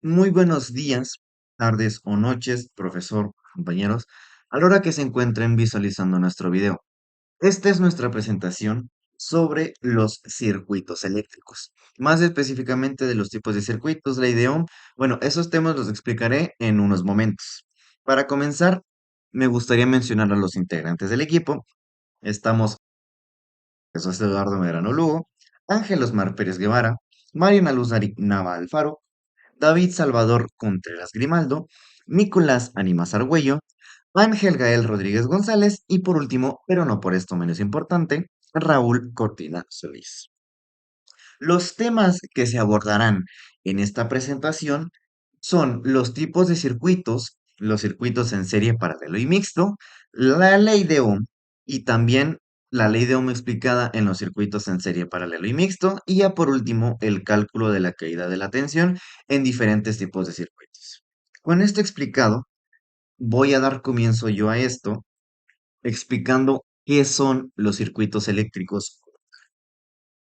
Muy buenos días, tardes o noches, profesor, compañeros, a la hora que se encuentren visualizando nuestro video. Esta es nuestra presentación sobre los circuitos eléctricos, más específicamente de los tipos de circuitos, ley de Ohm. Bueno, esos temas los explicaré en unos momentos. Para comenzar, me gustaría mencionar a los integrantes del equipo. Estamos Jesús Eduardo Medrano Lugo, Ángel Osmar Pérez Guevara, Mariana Luz Nava Alfaro, David Salvador Contreras Grimaldo, Nicolás Animas Argüello, Ángel Gael Rodríguez González y por último, pero no por esto menos importante, Raúl Cortina Solís. Los temas que se abordarán en esta presentación son los tipos de circuitos, los circuitos en serie paralelo y mixto, la ley de Ohm y también la ley de Ohm explicada en los circuitos en serie paralelo y mixto y ya por último el cálculo de la caída de la tensión en diferentes tipos de circuitos. Con esto explicado, voy a dar comienzo yo a esto explicando qué son los circuitos eléctricos.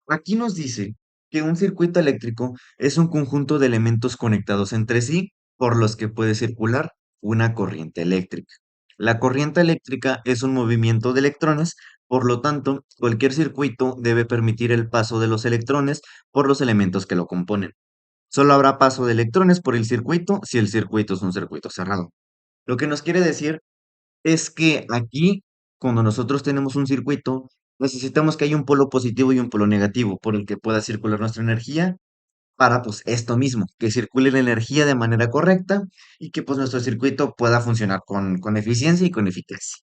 Aquí nos dice que un circuito eléctrico es un conjunto de elementos conectados entre sí por los que puede circular una corriente eléctrica. La corriente eléctrica es un movimiento de electrones, por lo tanto, cualquier circuito debe permitir el paso de los electrones por los elementos que lo componen. Solo habrá paso de electrones por el circuito si el circuito es un circuito cerrado. Lo que nos quiere decir es que aquí, cuando nosotros tenemos un circuito, necesitamos que haya un polo positivo y un polo negativo por el que pueda circular nuestra energía para pues esto mismo, que circule la energía de manera correcta y que pues nuestro circuito pueda funcionar con eficiencia y con eficacia.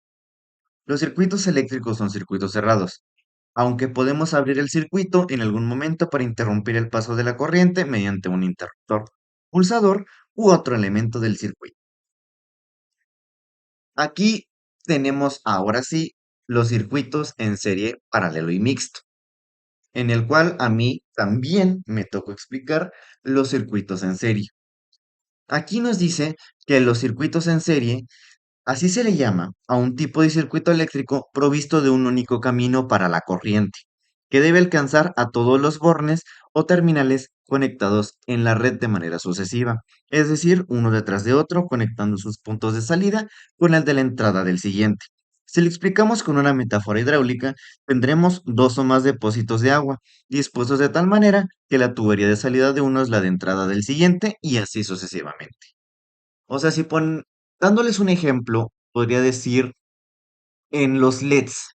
Los circuitos eléctricos son circuitos cerrados, aunque podemos abrir el circuito en algún momento para interrumpir el paso de la corriente mediante un interruptor, pulsador u otro elemento del circuito. Aquí tenemos ahora sí los circuitos en serie paralelo y mixto, en el cual a mí también me tocó explicar los circuitos en serie. Aquí nos dice que los circuitos en serie, así se le llama a un tipo de circuito eléctrico provisto de un único camino para la corriente, que debe alcanzar a todos los bornes o terminales conectados en la red de manera sucesiva, es decir, uno detrás de otro, conectando sus puntos de salida con el de la entrada del siguiente. Si lo explicamos con una metáfora hidráulica, tendremos dos o más depósitos de agua, dispuestos de tal manera que la tubería de salida de uno es la de entrada del siguiente y así sucesivamente. O sea, dándoles un ejemplo, podría decir en los LEDs,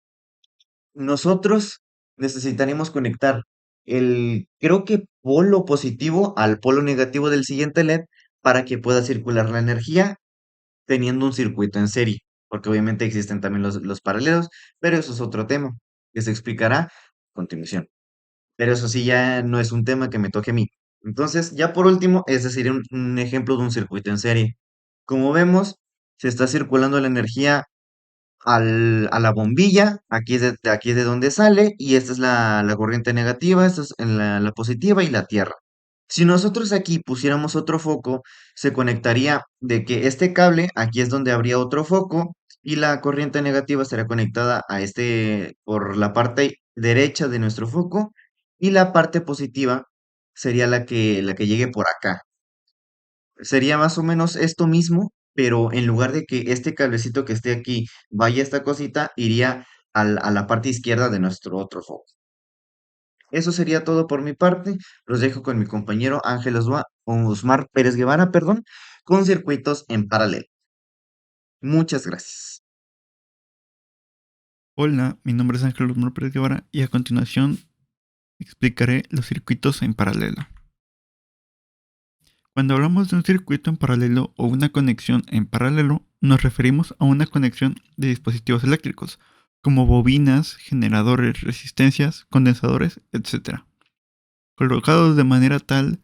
nosotros necesitaremos conectar creo que polo positivo al polo negativo del siguiente LED para que pueda circular la energía teniendo un circuito en serie, porque obviamente existen también los paralelos, pero eso es otro tema que se explicará a continuación. Pero eso sí ya no es un tema que me toque a mí. Entonces, ya por último, es decir, un ejemplo de un circuito en serie. Como vemos, se está circulando la energía a la bombilla, aquí es de donde sale, y esta es la corriente negativa, esta es en la positiva y la tierra. Si nosotros aquí pusiéramos otro foco, se conectaría de que este cable, aquí es donde habría otro foco, y la corriente negativa estaría conectada a este por la parte derecha de nuestro foco, y la parte positiva sería la que llegue por acá. Sería más o menos esto mismo, pero en lugar de que este cablecito que esté aquí vaya a esta cosita, iría a la parte izquierda de nuestro otro foco. Eso sería todo por mi parte. Los dejo con mi compañero Ángel Osmar Pérez Guevara, perdón, con circuitos en paralelo. Muchas gracias. Hola, mi nombre es Ángel Osmar Pérez Guevara y a continuación explicaré los circuitos en paralelo. Cuando hablamos de un circuito en paralelo o una conexión en paralelo, nos referimos a una conexión de dispositivos eléctricos, como bobinas, generadores, resistencias, condensadores, etc., colocados de manera tal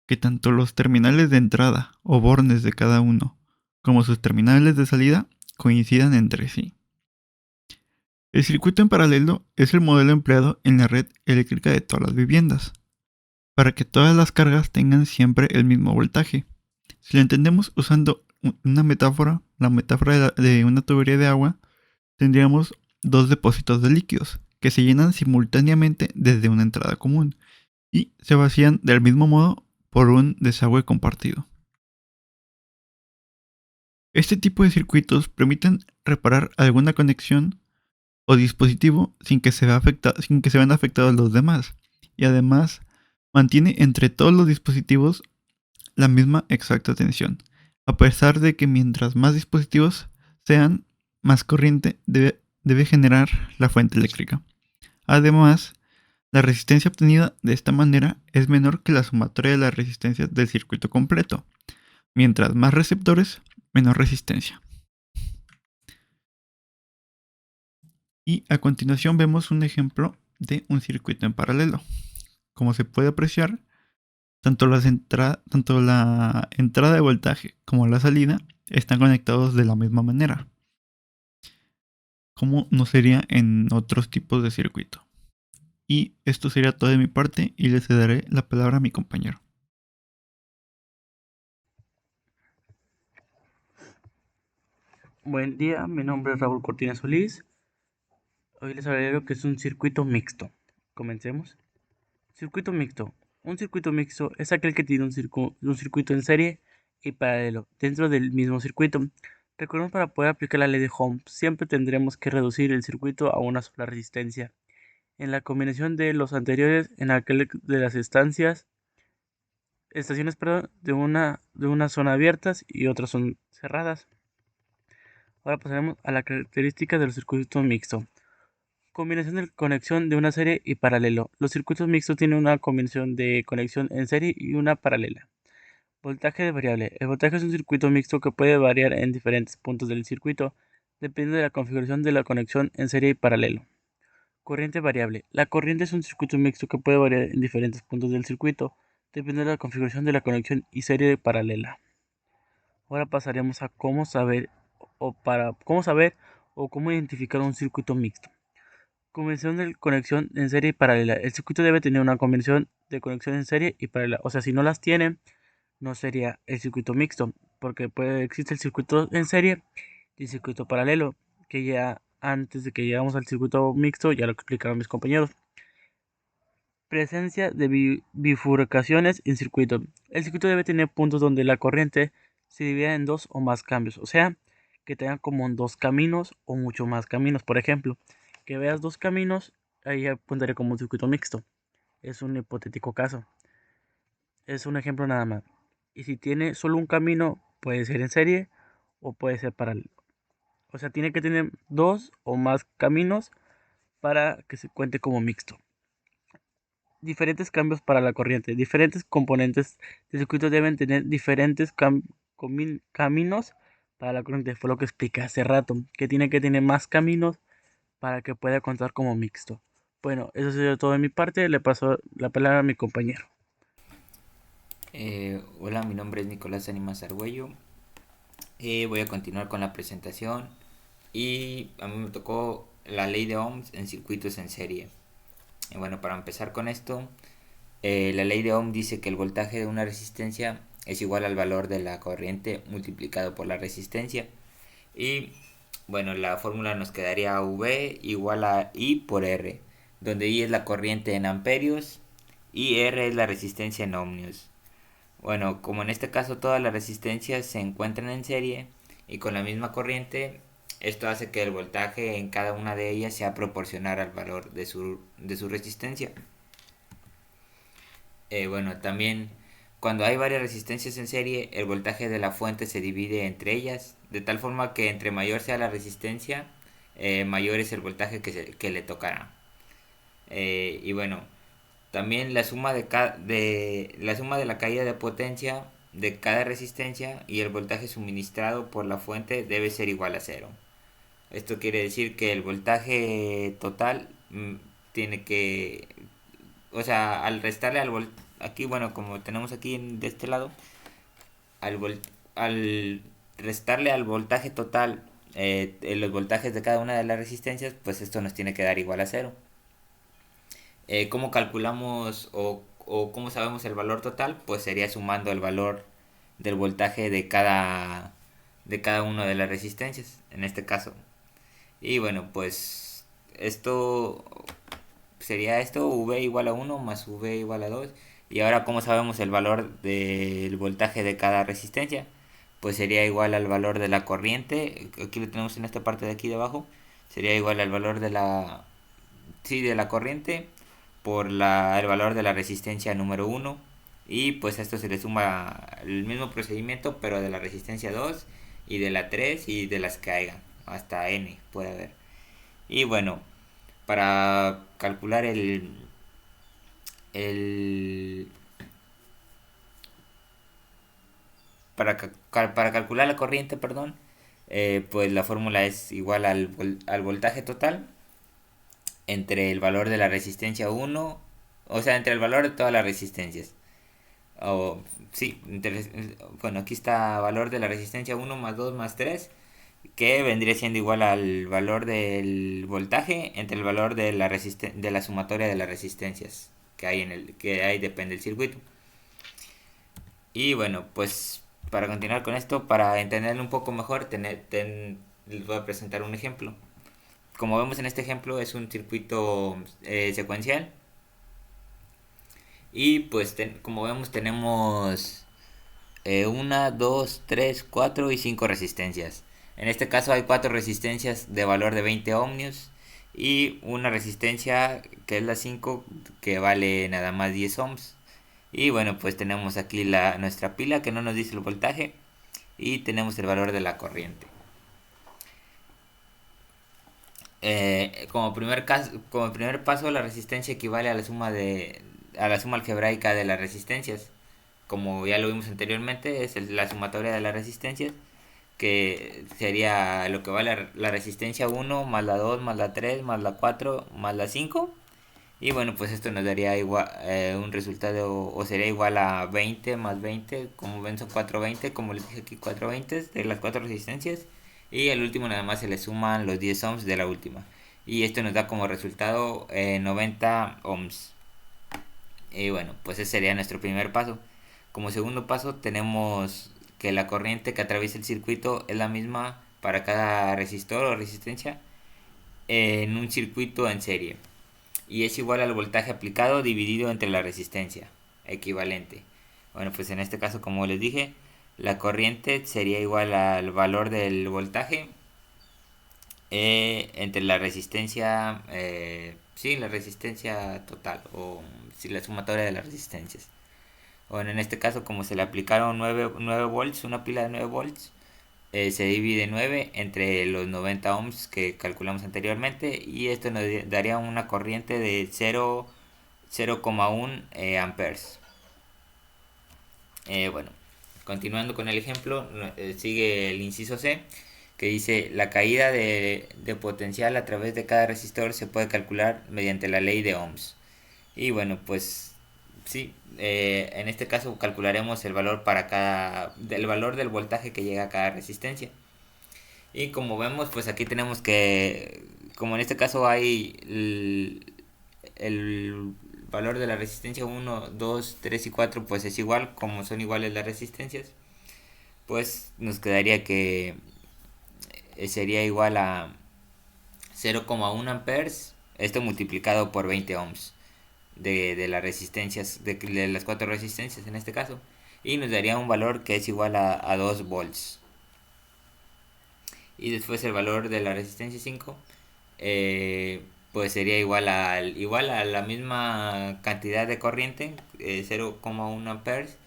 que tanto los terminales de entrada o bornes de cada uno, como sus terminales de salida, coincidan entre sí. El circuito en paralelo es el modelo empleado en la red eléctrica de todas las viviendas, para que todas las cargas tengan siempre el mismo voltaje. Si lo entendemos usando una metáfora, la metáfora de una tubería de agua, tendríamos dos depósitos de líquidos que se llenan simultáneamente desde una entrada común y se vacían del mismo modo por un desagüe compartido. Este tipo de circuitos permiten reparar alguna conexión o dispositivo sin que se vean afectados los demás. Y además mantiene entre todos los dispositivos la misma exacta tensión. A pesar de que mientras más dispositivos sean, más corriente debe generar la fuente eléctrica. Además, la resistencia obtenida de esta manera es menor que la sumatoria de las resistencias del circuito completo. Mientras más receptores, menor resistencia. Y a continuación vemos un ejemplo de un circuito en paralelo. Como se puede apreciar, tanto la entrada de voltaje como la salida están conectados de la misma manera, como no sería en otros tipos de circuito. Y esto sería todo de mi parte y le cederé la palabra a mi compañero. Buen día, mi nombre es Raúl Cortina Solís. Hoy les hablaré de lo que es un circuito mixto. Comencemos. Circuito mixto. Un circuito mixto es aquel que tiene un circuito en serie y paralelo dentro del mismo circuito. Recordemos, para poder aplicar la ley de Ohm, siempre tendremos que reducir el circuito a una sola resistencia. En la combinación de los anteriores, en aquel de las estaciones, perdón, de una zona abiertas y otras son cerradas. Ahora pasaremos a la característica de los circuitos mixtos. Combinación de conexión de una serie y paralelo. Los circuitos mixtos tienen una combinación de conexión en serie y una paralela. Voltaje variable. El voltaje es un circuito mixto que puede variar en diferentes puntos del circuito, dependiendo de la configuración de la conexión en serie y paralelo. Corriente variable. La corriente es un circuito mixto que puede variar en diferentes puntos del circuito, dependiendo de la configuración de la conexión y serie paralela. Ahora pasaremos a cómo cómo identificar un circuito mixto. Combinación de conexión en serie y paralela. El circuito debe tener una combinación de conexión en serie y paralela. O sea, si no las tiene, no sería el circuito mixto, porque existe el circuito en serie y el circuito paralelo, que ya antes de que llegamos al circuito mixto, ya lo explicaron mis compañeros. Presencia de bifurcaciones en circuito. El circuito debe tener puntos donde la corriente se divida en dos o más cambios, o sea, que tengan como dos caminos o mucho más caminos. Por ejemplo, que veas dos caminos, ahí apuntaré como un circuito mixto. Es un hipotético caso. Es un ejemplo nada más. Y si tiene solo un camino, puede ser en serie o puede ser paralelo. O sea, tiene que tener dos o más caminos para que se cuente como mixto. Diferentes cambios para la corriente. Diferentes componentes del circuito deben tener diferentes caminos para la corriente. Fue lo que expliqué hace rato, que tiene que tener más caminos para que pueda contar como mixto. Bueno, eso sería todo de mi parte. Le paso la palabra a mi compañero. Hola, mi nombre es Nicolás Animas Argüello. Voy a continuar con la presentación. Y a mí me tocó la ley de Ohms en circuitos en serie. Y bueno, para empezar con esto, la ley de Ohm dice que el voltaje de una resistencia es igual al valor de la corriente multiplicado por la resistencia. Y bueno, la fórmula nos quedaría V igual a I por R, donde I es la corriente en amperios y R es la resistencia en ohmios. Bueno, como en este caso todas las resistencias se encuentran en serie y con la misma corriente, esto hace que el voltaje en cada una de ellas sea proporcional al valor de su resistencia. Bueno, también cuando hay varias resistencias en serie, el voltaje de la fuente se divide entre ellas, de tal forma que entre mayor sea la resistencia, mayor es el voltaje que le tocará. Y bueno, también la suma de la caída de potencia de cada resistencia y el voltaje suministrado por la fuente debe ser igual a cero. Esto quiere decir que el voltaje total tiene que, o sea, al restarle aquí, bueno, como tenemos aquí de este lado, al restarle al voltaje total los voltajes de cada una de las resistencias, pues esto nos tiene que dar igual a cero. ¿Cómo calculamos o cómo sabemos el valor total? Pues sería sumando el valor del voltaje de cada una de las resistencias, en este caso. Y bueno, pues esto sería V igual a 1 más V igual a 2. Y ahora, ¿cómo sabemos el valor del voltaje de cada resistencia? pues sería igual al valor de la corriente. Aquí lo tenemos en esta parte de aquí de abajo. Sería igual al valor de la, sí, de la corriente por el valor de la resistencia número uno. Y pues a esto se le suma el mismo procedimiento, pero de la resistencia 2 y de la 3 y de las que hayan. Hasta n puede haber. Y bueno, para calcular el para calcular la corriente, perdón, pues la fórmula es igual al voltaje total entre el valor de la resistencia uno, o sea, entre el valor de todas las resistencias. O, sí, bueno, aquí está valor de la resistencia uno más 2 más 3, que vendría siendo igual al valor del voltaje entre el valor de de la sumatoria de las resistencias que hay que hay depende del circuito. Y bueno, pues para continuar con esto, para entenderlo un poco mejor, les voy a presentar un ejemplo. Como vemos en este ejemplo, es un circuito secuencial. Y pues como vemos tenemos 1, 2, 3, 4 y 5 resistencias. En este caso hay 4 resistencias de valor de 20 ohmios y una resistencia que es la 5 que vale nada más 10 ohms. Y bueno, pues tenemos aquí nuestra pila que no nos dice el voltaje y tenemos el valor de la corriente. Como primer paso, la resistencia equivale a la suma algebraica de las resistencias. Como ya lo vimos anteriormente, es la sumatoria de las resistencias, que sería lo que vale la resistencia 1 más la 2 más la 3 más la 4 más la 5. Y bueno, pues esto nos daría igual un resultado, o sería igual a 20 más 20, como ven son 420, como les dije aquí 420 de las 4 resistencias. Y al último nada más se le suman los 10 ohms de la última. Y esto nos da como resultado 90 ohms. Y bueno, pues ese sería nuestro primer paso. Como segundo paso tenemos que la corriente que atraviesa el circuito es la misma para cada resistor o resistencia en un circuito en serie. Y es igual al voltaje aplicado dividido entre la resistencia, equivalente. Bueno, pues en este caso, como les dije, la corriente sería igual al valor del voltaje entre la resistencia, sí, la resistencia total, o sí, la sumatoria de las resistencias. Bueno, en este caso, como se le aplicaron 9 volts, una pila de 9 volts, se divide 9 entre los 90 ohms que calculamos anteriormente y esto nos daría una corriente de 0,1 amperes. Bueno, continuando con el ejemplo, sigue el inciso C, que dice la caída de potencial a través de cada resistor se puede calcular mediante la ley de Ohms. Y bueno, pues sí, en este caso calcularemos el valor del valor del voltaje que llega a cada resistencia. Y como vemos, pues aquí tenemos como en este caso hay el valor de la resistencia 1, 2, 3 y 4, pues es igual, como son iguales las resistencias, pues nos quedaría que sería igual a 0,1 amperes, esto multiplicado por 20 ohms de las resistencias, de las 4 resistencias en este caso, y nos daría un valor que es igual a 2 volts. Y después el valor de la resistencia 5 pues sería igual a la misma cantidad de corriente, 0,1 amperes,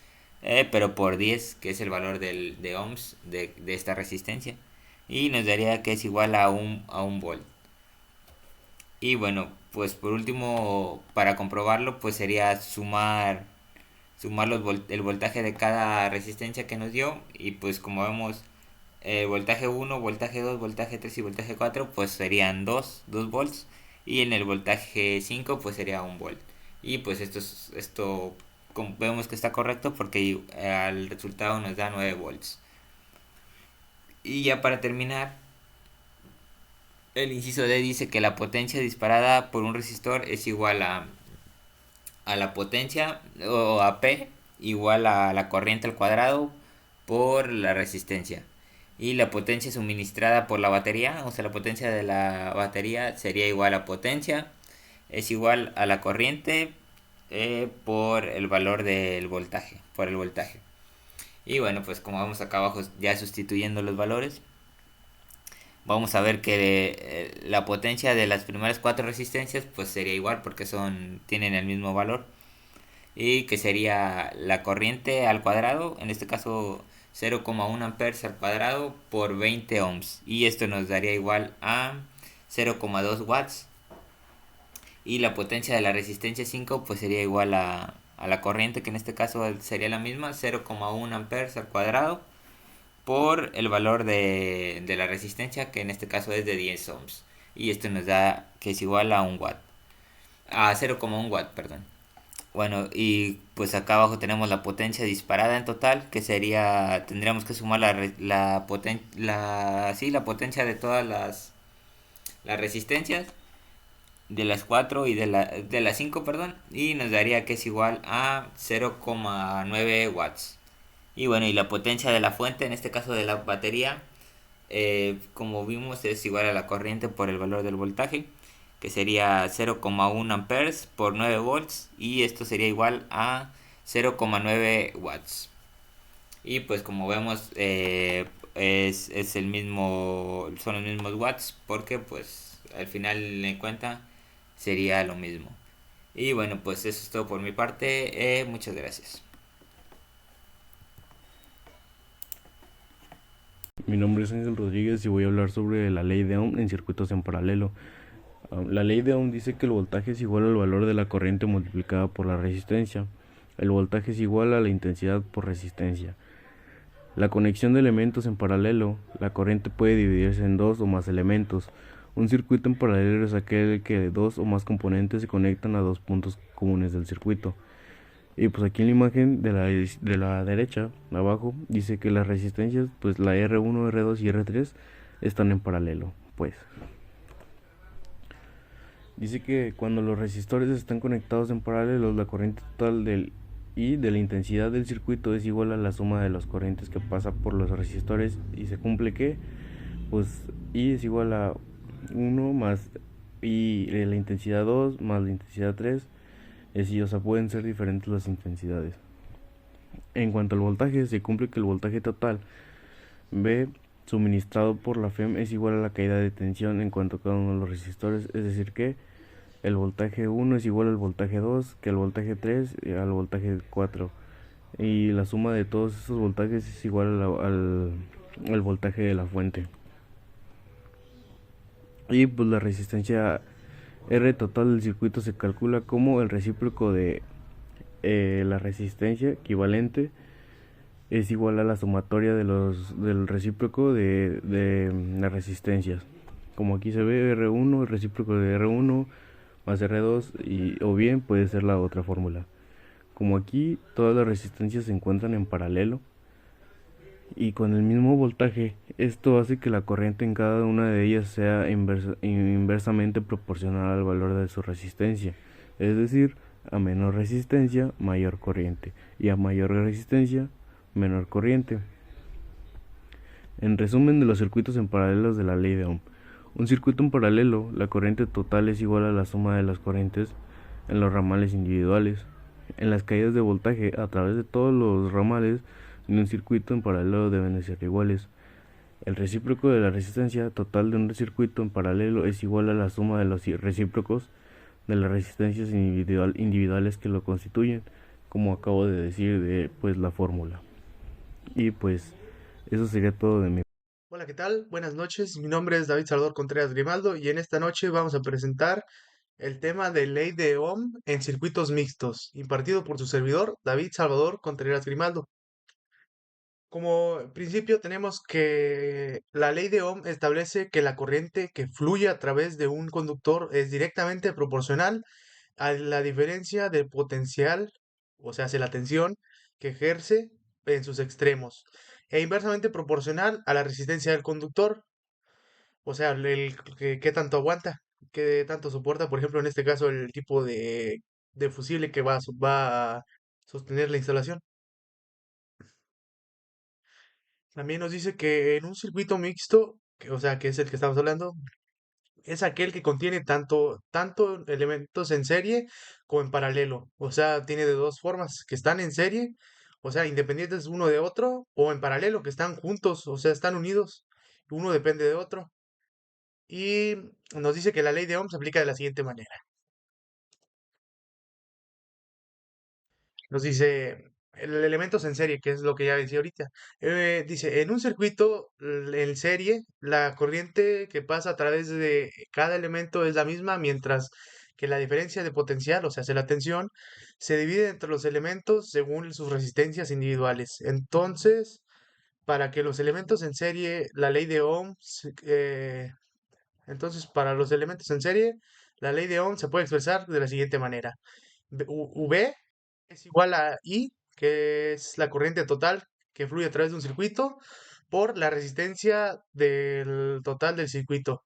pero por 10, que es el valor de ohms de esta resistencia, y nos daría que es igual a un volt. Y bueno, pues por último, para comprobarlo, pues sería sumar el voltaje de cada resistencia que nos dio, y pues como vemos, voltaje 1, voltaje 2, voltaje 3 y voltaje 4 pues serían 2 volts, y en el voltaje 5 pues sería 1 volt. Y pues esto vemos que está correcto porque al resultado nos da 9 volts. Y ya para terminar, el inciso D dice que la potencia disparada por un resistor es igual a la potencia, o a P, igual a la corriente al cuadrado por la resistencia. Y la potencia suministrada por la batería, o sea, la potencia de la batería sería igual a potencia, es igual a la corriente por el valor del voltaje, por el voltaje. Y bueno, pues como vamos acá abajo ya sustituyendo los valores, vamos a ver que la potencia de las primeras cuatro resistencias pues sería igual porque tienen el mismo valor. Y que sería la corriente al cuadrado, en este caso 0,1 amperes al cuadrado por 20 ohms. Y esto nos daría igual a 0,2 watts. Y la potencia de la resistencia 5 pues sería igual a la corriente, que en este caso sería la misma, 0,1 amperes al cuadrado por el valor de la resistencia, que en este caso es de 10 ohms. Y esto nos da que es igual a 1 watt. A 0,1 watt, perdón. Bueno, y pues acá abajo tenemos la potencia disparada en total, que sería, tendríamos que sumar la potencia de todas las resistencias, de las 4 y de las 5 perdón, y nos daría que es igual a 0,9 watts. Y bueno, y la potencia de la fuente, en este caso de la batería, como vimos, es igual a la corriente por el valor del voltaje, que sería 0,1 amperes por 9 volts, y esto sería igual a 0,9 watts. Y pues como vemos, es el mismo, son los mismos watts, porque pues al final de cuenta sería lo mismo. Y bueno, pues eso es todo por mi parte. Muchas gracias. Mi nombre es Ángel Rodríguez y voy a hablar sobre la ley de Ohm en circuitos en paralelo. La ley de Ohm dice que el voltaje es igual al valor de la corriente multiplicada por la resistencia. El voltaje es igual a la intensidad por resistencia. La conexión de elementos en paralelo, la corriente puede dividirse en dos o más elementos. Un circuito en paralelo es aquel que dos o más componentes se conectan a dos puntos comunes del circuito. Y pues aquí en la imagen de la derecha, abajo, dice que las resistencias, pues la R1, R2 y R3 están en paralelo. Pues dice que cuando los resistores están conectados en paralelo, la corriente total del I de la intensidad del circuito es igual a la suma de las corrientes que pasa por los resistores, y se cumple que pues I es igual a 1 más I de la intensidad 2 más la intensidad 3. O sea, pueden ser diferentes las intensidades. En cuanto al voltaje, se cumple que el voltaje total V suministrado por la FEM es igual a la caída de tensión en cuanto a cada uno de los resistores, es decir que el voltaje 1 es igual al voltaje 2, que el voltaje 3 al voltaje 4, y la suma de todos esos voltajes es igual al voltaje de la fuente. Y pues la resistencia R total del circuito se calcula como el recíproco de la resistencia equivalente es igual a la sumatoria del recíproco de las resistencias. Como aquí se ve, R1, el recíproco de R1 más R2, o bien puede ser la otra fórmula. Como aquí todas las resistencias se encuentran en paralelo y con el mismo voltaje, esto hace que la corriente en cada una de ellas sea inversamente proporcional al valor de su resistencia. Es decir, a menor resistencia, mayor corriente, y a mayor resistencia, menor corriente. En resumen de los circuitos en paralelos de la ley de Ohm. Un circuito en paralelo, la corriente total es igual a la suma de las corrientes en los ramales individuales. En las caídas de voltaje a través de todos los ramales de un circuito en paralelo deben de ser iguales. El recíproco de la resistencia total de un circuito en paralelo es igual a la suma de los recíprocos de las resistencias individuales que lo constituyen, como acabo de decir de pues la fórmula. Y pues eso sería todo de mi. Hola, ¿qué tal? Buenas noches. Mi nombre es David Salvador Contreras Grimaldo y en esta noche vamos a presentar el tema de ley de Ohm en circuitos mixtos, impartido por su servidor David Salvador Contreras Grimaldo. Como principio tenemos que la ley de Ohm establece que la corriente que fluye a través de un conductor es directamente proporcional a la diferencia del potencial, o sea, hacia la tensión que ejerce en sus extremos, e inversamente proporcional a la resistencia del conductor, o sea, qué tanto aguanta, qué tanto soporta, por ejemplo, en este caso, el tipo de fusible que va a sostener la instalación. También nos dice que en un circuito mixto, o sea, que es el que estamos hablando, es aquel que contiene tanto elementos en serie como en paralelo. O sea, tiene de dos formas, que están en serie o sea, independientes uno de otro, o en paralelo, que están juntos, o sea, están unidos, uno depende de otro. Y nos dice que la ley de Ohm se aplica de la siguiente manera. Nos dice elementos en serie, que es lo que ya decía ahorita. Dice, en un circuito en serie, la corriente que pasa a través de cada elemento es la misma, mientras que la diferencia de potencial, o sea, la tensión, se divide entre los elementos según sus resistencias individuales. Entonces, para que los elementos en serie, la ley de Ohm, entonces, para los elementos en serie, la ley de Ohm se puede expresar de la siguiente manera. V es igual a I, que es la corriente total que fluye a través de un circuito, por la resistencia del total del circuito.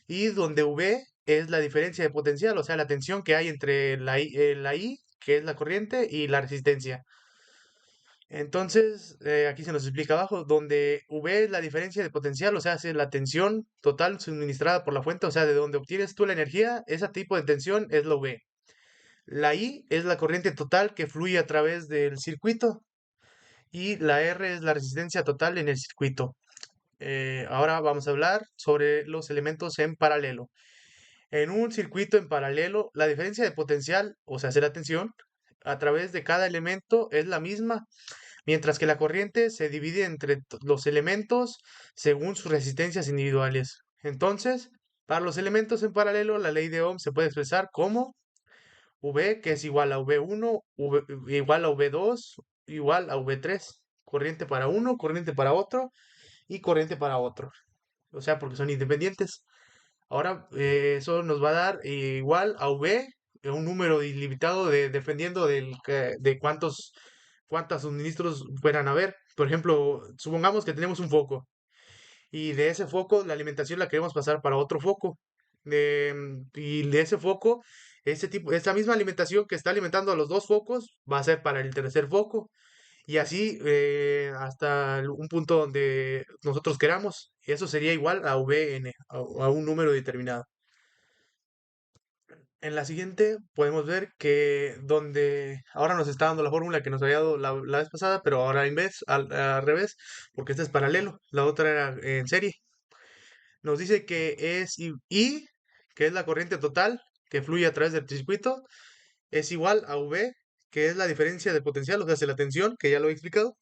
Y donde V es la diferencia de potencial, o sea, la tensión que hay entre la I, que es la corriente, y la resistencia. Entonces, aquí se nos explica abajo, donde V es la diferencia de potencial, o sea, es la tensión total suministrada por la fuente, o sea, de donde obtienes tú la energía, ese tipo de tensión es la V. La I es la corriente total que fluye a través del circuito y la R es la resistencia total en el circuito. Ahora vamos a hablar sobre los elementos en paralelo. En un circuito en paralelo, la diferencia de potencial, o sea, la tensión, a través de cada elemento es la misma, mientras que la corriente se divide entre los elementos según sus resistencias individuales. Entonces, para los elementos en paralelo, la ley de Ohm se puede expresar como V, que es igual a V1, igual a V2, igual a V3. Corriente para uno, corriente para otro y corriente para otro. O sea, porque son independientes. Ahora, eso nos va a dar igual a V, un número ilimitado dependiendo de cuántos suministros puedan haber. Por ejemplo, supongamos que tenemos un foco y de ese foco la alimentación la queremos pasar para otro foco. Y de ese foco, esa misma alimentación que está alimentando a los dos focos va a ser para el tercer foco. Y así hasta un punto donde nosotros queramos. Y eso sería igual a Vn, a un número determinado. En la siguiente podemos ver que donde ahora nos está dando la fórmula que nos había dado la vez pasada, pero ahora en vez, al revés, porque este es paralelo, la otra era en serie. Nos dice que es I, que es la corriente total que fluye a través del circuito, es igual a V, que es la diferencia de potencial, o sea, la tensión, que ya lo he explicado,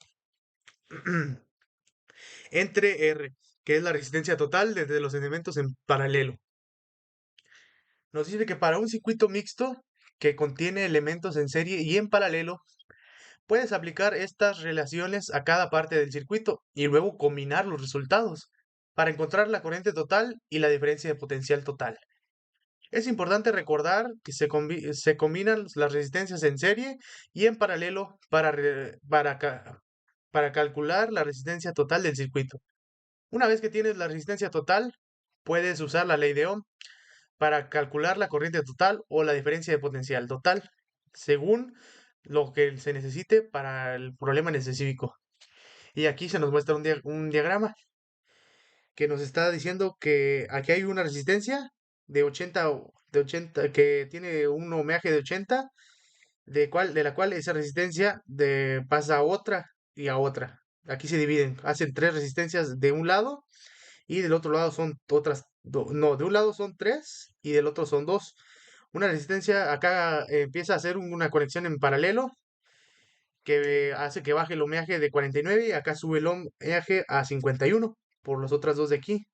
entre R, que es la resistencia total desde los elementos en paralelo. Nos dice que para un circuito mixto que contiene elementos en serie y en paralelo, puedes aplicar estas relaciones a cada parte del circuito y luego combinar los resultados para encontrar la corriente total y la diferencia de potencial total. Es importante recordar que se combinan las resistencias en serie y en paralelo para calcular la resistencia total del circuito. Una vez que tienes la resistencia total, puedes usar la ley de Ohm para calcular la corriente total o la diferencia de potencial total, según lo que se necesite para el problema en específico. Y aquí se nos muestra un diagrama que nos está diciendo que aquí hay una resistencia de 80 que tiene un ohmiaje de 80, de la cual esa resistencia pasa a otra y a otra. Aquí se dividen, hacen tres resistencias de un lado y del otro lado son no, de un lado son tres y del otro son dos. Una resistencia acá empieza a hacer una conexión en paralelo que hace que baje el ohmiaje de 49 y acá sube el ohmiaje a 51 por las otras dos de aquí.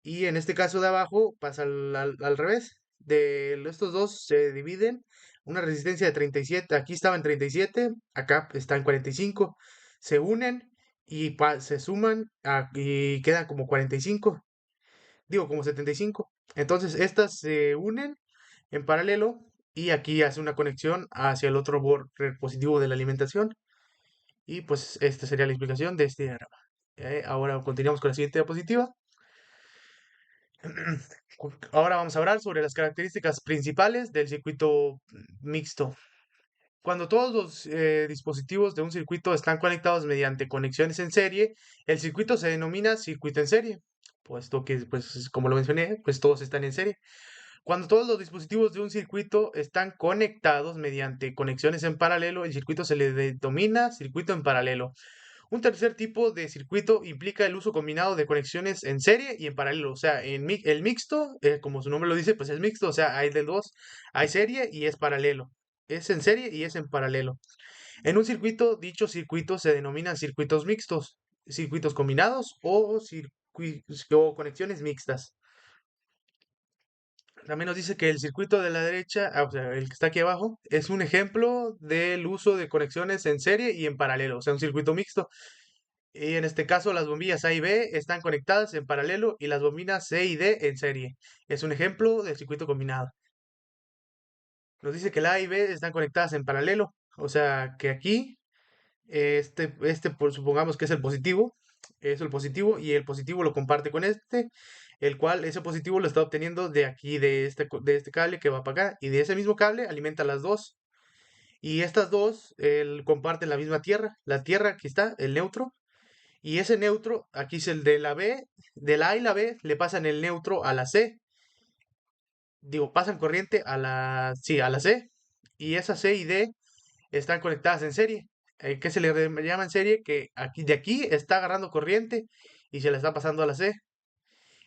Y en este caso de abajo pasa al revés. De estos dos se dividen. Una resistencia de 37, aquí estaba en 37, acá está en 45. Se unen y se suman y quedan como 45. Digo, como 75. Entonces estas se unen en paralelo y aquí hace una conexión hacia el otro borde positivo de la alimentación. Y pues esta sería la explicación de este diagrama. Ahora continuamos con la siguiente diapositiva. Ahora vamos a hablar sobre las características principales del circuito mixto. Cuando todos los dispositivos de un circuito están conectados mediante conexiones en serie, el circuito se denomina circuito en serie, puesto que, pues, como lo mencioné, pues todos están en serie. Cuando todos los dispositivos de un circuito están conectados mediante conexiones en paralelo, el circuito se le denomina circuito en paralelo. Un tercer tipo de circuito implica el uso combinado de conexiones en serie y en paralelo. O sea, el mixto, como su nombre lo dice, pues es mixto. O sea, hay de dos, hay serie y es paralelo. Es en serie y es en paralelo. En un circuito, dichos circuitos se denominan circuitos mixtos, circuitos combinados o conexiones mixtas. También nos dice que el circuito de la derecha, o sea, el que está aquí abajo, es un ejemplo del uso de conexiones en serie y en paralelo, o sea, un circuito mixto. Y en este caso, las bombillas A y B están conectadas en paralelo y las bobinas C y D en serie. Es un ejemplo del circuito combinado. Nos dice que la A y B están conectadas en paralelo, o sea, que aquí supongamos que es el positivo y el positivo lo comparte con el cual ese positivo lo está obteniendo de aquí, de este cable que va para acá, y de ese mismo cable alimenta las dos. Y estas dos comparten la misma tierra. La tierra, aquí está, el neutro, y ese neutro, aquí es el de la B, de la A y la B, le pasan el neutro a la C. Digo, pasan corriente sí, a la C, y esa C y D están conectadas en serie. ¿Qué se le llama en serie? Que de aquí está agarrando corriente y se la está pasando a la C.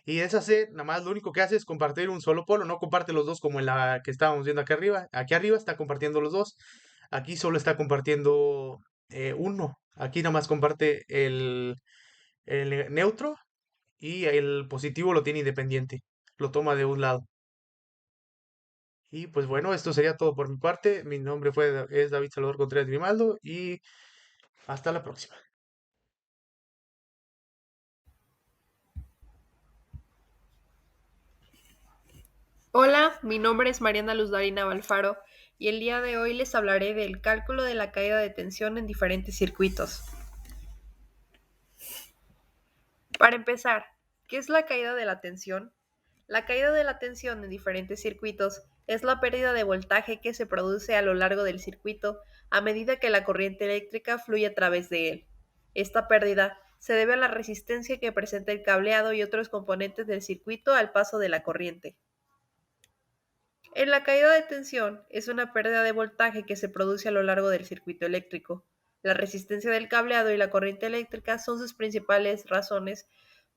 Y esa C, nada más lo único que hace es compartir un solo polo, no comparte los dos como en la que estábamos viendo aquí arriba. Aquí arriba está compartiendo los dos. Aquí solo está compartiendo uno. Aquí nada más comparte el neutro y el positivo lo tiene independiente. Lo toma de un lado. Y pues bueno, esto sería todo por mi parte. Mi nombre es David Salvador Contreras Grimaldo y hasta la próxima. Hola, mi nombre es Mariana Luz Darina Balfaro y el día de hoy les hablaré del cálculo de la caída de tensión en diferentes circuitos. Para empezar, ¿qué es la caída de la tensión? La caída de la tensión en diferentes circuitos es la pérdida de voltaje que se produce a lo largo del circuito a medida que la corriente eléctrica fluye a través de él. Esta pérdida se debe a la resistencia que presenta el cableado y otros componentes del circuito al paso de la corriente. En la caída de tensión es una pérdida de voltaje que se produce a lo largo del circuito eléctrico. La resistencia del cableado y la corriente eléctrica son sus principales razones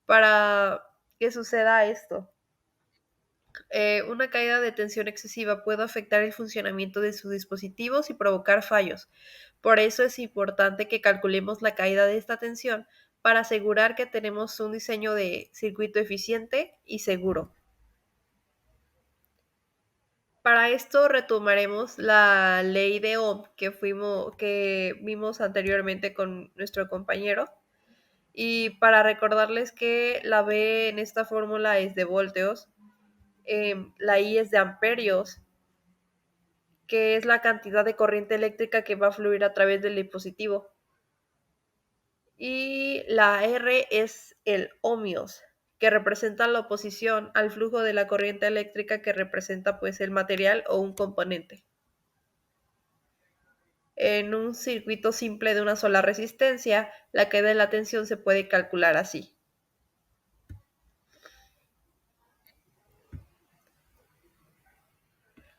para que suceda esto. Una caída de tensión excesiva puede afectar el funcionamiento de sus dispositivos y provocar fallos. Por eso es importante que calculemos la caída de esta tensión para asegurar que tenemos un diseño de circuito eficiente y seguro. Para esto retomaremos la ley de Ohm que vimos anteriormente con nuestro compañero. Y para recordarles que la B en esta fórmula es de voltios, la I es de amperios, que es la cantidad de corriente eléctrica que va a fluir a través del dispositivo. Y la R es el ohmios, que representa la oposición al flujo de la corriente eléctrica que representa pues el material o un componente. En un circuito simple de una sola resistencia, la caída de la tensión se puede calcular así.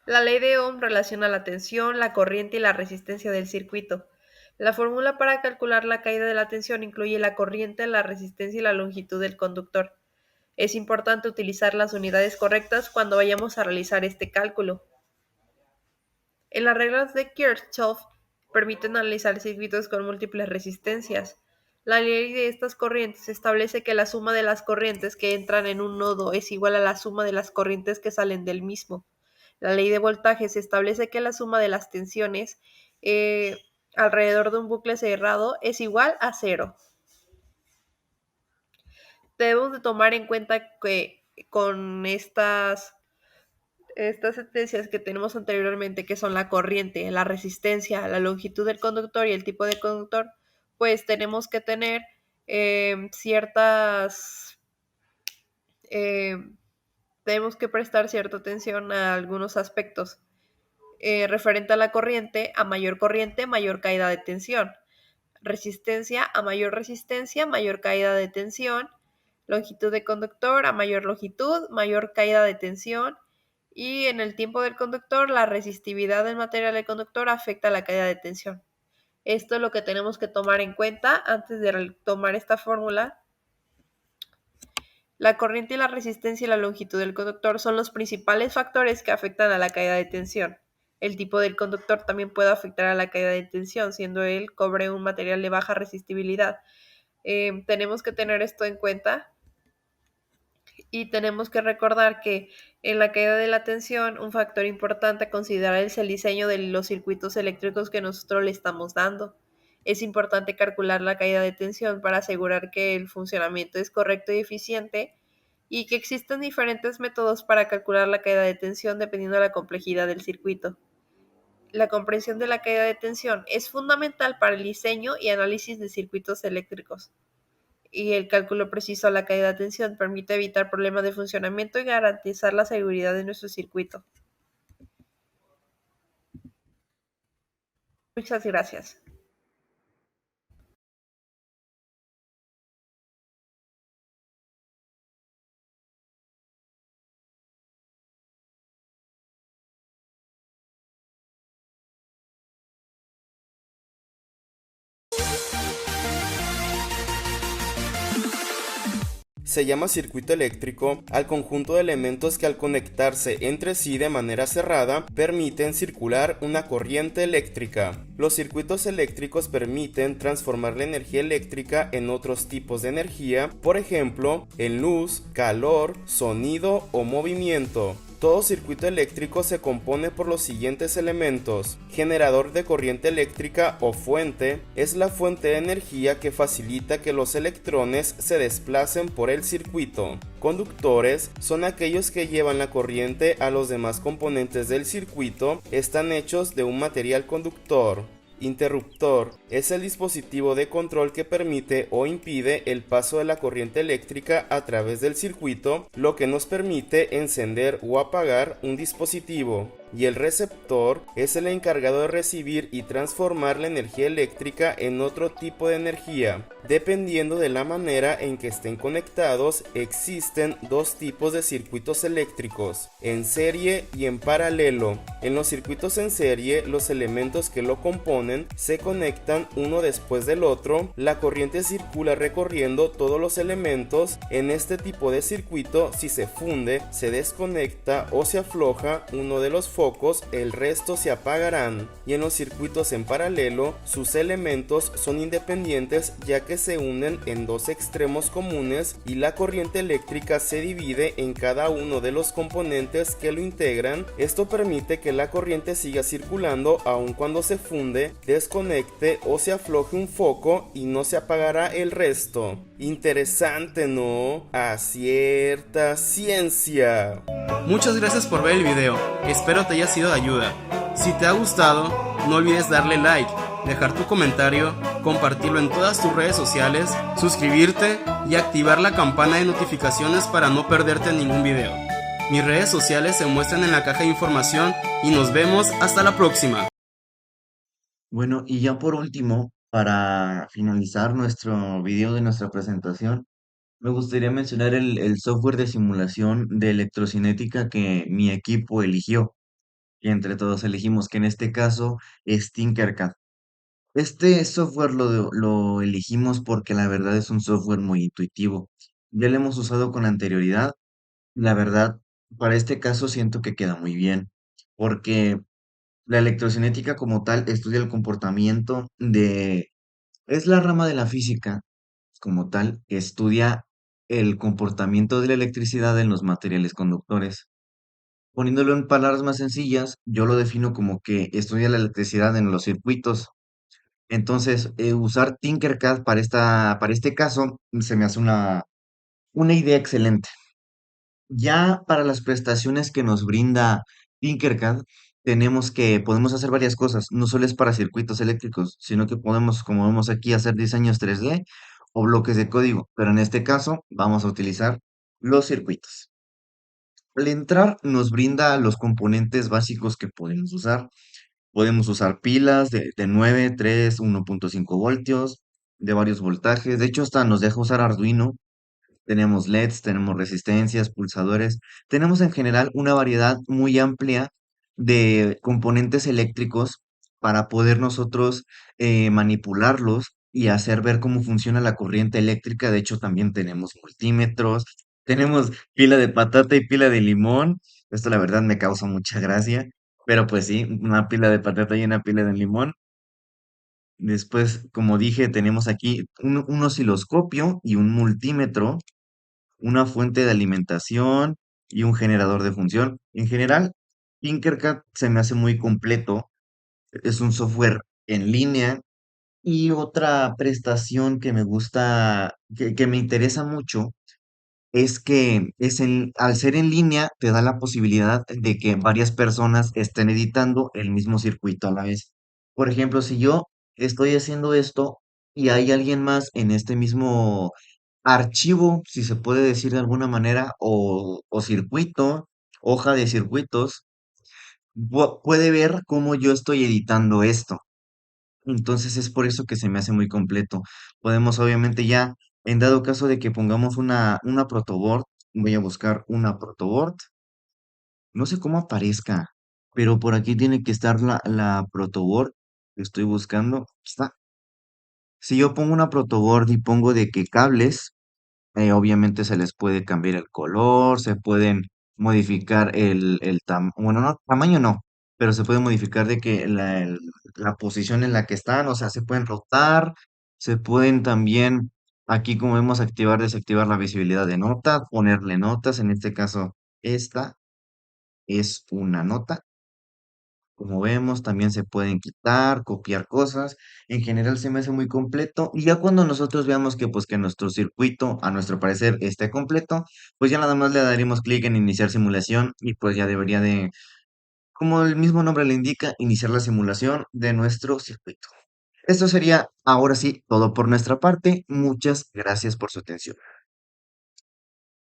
La ley de Ohm relaciona la tensión, la corriente y la resistencia del circuito. La fórmula para calcular la caída de la tensión incluye la corriente, la resistencia y la longitud del conductor. Es importante utilizar las unidades correctas cuando vayamos a realizar este cálculo. En las reglas de Kirchhoff permiten analizar circuitos con múltiples resistencias. La ley de estas corrientes establece que la suma de las corrientes que entran en un nodo es igual a la suma de las corrientes que salen del mismo. La ley de voltajes establece que la suma de las tensiones alrededor de un bucle cerrado es igual a cero. Debemos de tomar en cuenta que con estas sentencias que tenemos anteriormente, que son la corriente, la resistencia, la longitud del conductor y el tipo de conductor, pues tenemos que tener tenemos que prestar cierta atención a algunos aspectos. Referente a la corriente, mayor caída de tensión. Resistencia, a mayor resistencia, mayor caída de tensión. Longitud de conductor, a mayor longitud, mayor caída de tensión. Y en el tiempo del conductor, la resistividad del material del conductor afecta la caída de tensión. Esto es lo que tenemos que tomar en cuenta antes de tomar esta fórmula. La corriente y la resistencia y la longitud del conductor son los principales factores que afectan a la caída de tensión. El tipo del conductor también puede afectar a la caída de tensión, siendo el cobre un material de baja resistibilidad. Tenemos que tener esto en cuenta y tenemos que recordar que en la caída de la tensión un factor importante a considerar es el diseño de los circuitos eléctricos que nosotros le estamos dando. Es importante calcular la caída de tensión para asegurar que el funcionamiento es correcto y eficiente y que existen diferentes métodos para calcular la caída de tensión dependiendo de la complejidad del circuito. La comprensión de la caída de tensión es fundamental para el diseño y análisis de circuitos eléctricos y el cálculo preciso de la caída de tensión permite evitar problemas de funcionamiento y garantizar la seguridad de nuestro circuito. Muchas gracias. Se llama circuito eléctrico al conjunto de elementos que al conectarse entre sí de manera cerrada permiten circular una corriente eléctrica. Los circuitos eléctricos permiten transformar la energía eléctrica en otros tipos de energía, por ejemplo, en luz, calor, sonido o movimiento. Todo circuito eléctrico se compone por los siguientes elementos. Generador de corriente eléctrica o fuente es la fuente de energía que facilita que los electrones se desplacen por el circuito. Conductores son aquellos que llevan la corriente a los demás componentes del circuito, están hechos de un material conductor. Interruptor es el dispositivo de control que permite o impide el paso de la corriente eléctrica a través del circuito, lo que nos permite encender o apagar un dispositivo. Y el receptor es el encargado de recibir y transformar la energía eléctrica en otro tipo de energía. Dependiendo de la manera en que estén conectados, existen dos tipos de circuitos eléctricos, en serie y en paralelo. En los circuitos en serie, los elementos que lo componen se conectan uno después del otro. La corriente circula recorriendo todos los elementos. En este tipo de circuito, si se funde, se desconecta o se afloja uno de los focos, el resto se apagarán. Y en los circuitos en paralelo, sus elementos son independientes ya que se unen en dos extremos comunes y la corriente eléctrica se divide en cada uno de los componentes que lo integran. Esto permite que la corriente siga circulando aun cuando se funde, desconecte o se afloje un foco y no se apagará el resto. Interesante, ¿no? Acierta ciencia. Muchas gracias por ver el video, espero te haya sido de ayuda. Si te ha gustado, no olvides darle like, dejar tu comentario, compartirlo en todas tus redes sociales, suscribirte y activar la campana de notificaciones para no perderte ningún video. Mis redes sociales se muestran en la caja de información y nos vemos hasta la próxima. Bueno, y ya por último, para finalizar nuestro video de nuestra presentación, me gustaría mencionar el software de simulación de electrocinética que mi equipo eligió, y entre todos elegimos, que en este caso es Tinkercad. Este software lo elegimos porque la verdad es un software muy intuitivo. Ya lo hemos usado con anterioridad. La verdad, para este caso siento que queda muy bien, porque la electrocinética como tal estudia el comportamiento de... Es la rama de la física como tal que estudia el comportamiento de la electricidad en los materiales conductores. Poniéndolo en palabras más sencillas, yo lo defino como que estudia la electricidad en los circuitos. Entonces, usar Tinkercad para este caso se me hace una idea excelente. Ya para las prestaciones que nos brinda Tinkercad, podemos hacer varias cosas. No solo es para circuitos eléctricos, sino que podemos, como vemos aquí, hacer diseños 3D o bloques de código. Pero en este caso, vamos a utilizar los circuitos. Al entrar, nos brinda los componentes básicos que podemos usar. Podemos usar pilas de 9, 3, 1.5 voltios, de varios voltajes. De hecho, hasta nos deja usar Arduino tenemos LEDs, tenemos resistencias, pulsadores, tenemos en general una variedad muy amplia de componentes eléctricos para poder nosotros manipularlos y hacer ver cómo funciona la corriente eléctrica. De hecho, también tenemos multímetros, tenemos pila de patata y pila de limón. Esto la verdad me causa mucha gracia, pero pues sí, una pila de patata y una pila de limón. Después, como dije, tenemos aquí un osciloscopio y un multímetro, una fuente de alimentación y un generador de función. En general, Tinkercad se me hace muy completo. Es un software en línea y otra prestación que me gusta, que me interesa mucho, es que al ser en línea te da la posibilidad de que varias personas estén editando el mismo circuito a la vez. Por ejemplo, si yo estoy haciendo esto y hay alguien más en este mismo archivo, si se puede decir de alguna manera, o circuito, hoja de circuitos, puede ver cómo yo estoy editando esto. Entonces es por eso que se me hace muy completo. Podemos obviamente ya, en dado caso de que pongamos una protoboard, voy a buscar una protoboard. No sé cómo aparezca, pero por aquí tiene que estar la protoboard que estoy buscando. Está. Si yo pongo una protoboard y pongo de que cables, obviamente se les puede cambiar el color, se pueden modificar el tamaño, bueno, no, tamaño no, pero se puede modificar de que la posición en la que están, o sea, se pueden rotar, se pueden también, aquí como vemos, activar, desactivar la visibilidad de nota, ponerle notas, en este caso, esta es una nota. Como vemos, también se pueden quitar, copiar cosas. En general se me hace muy completo. Y ya cuando nosotros veamos que pues que nuestro circuito, a nuestro parecer, esté completo, pues ya nada más le daremos clic en iniciar simulación y pues ya debería de, como el mismo nombre le indica, iniciar la simulación de nuestro circuito. Esto sería ahora sí todo por nuestra parte. Muchas gracias por su atención.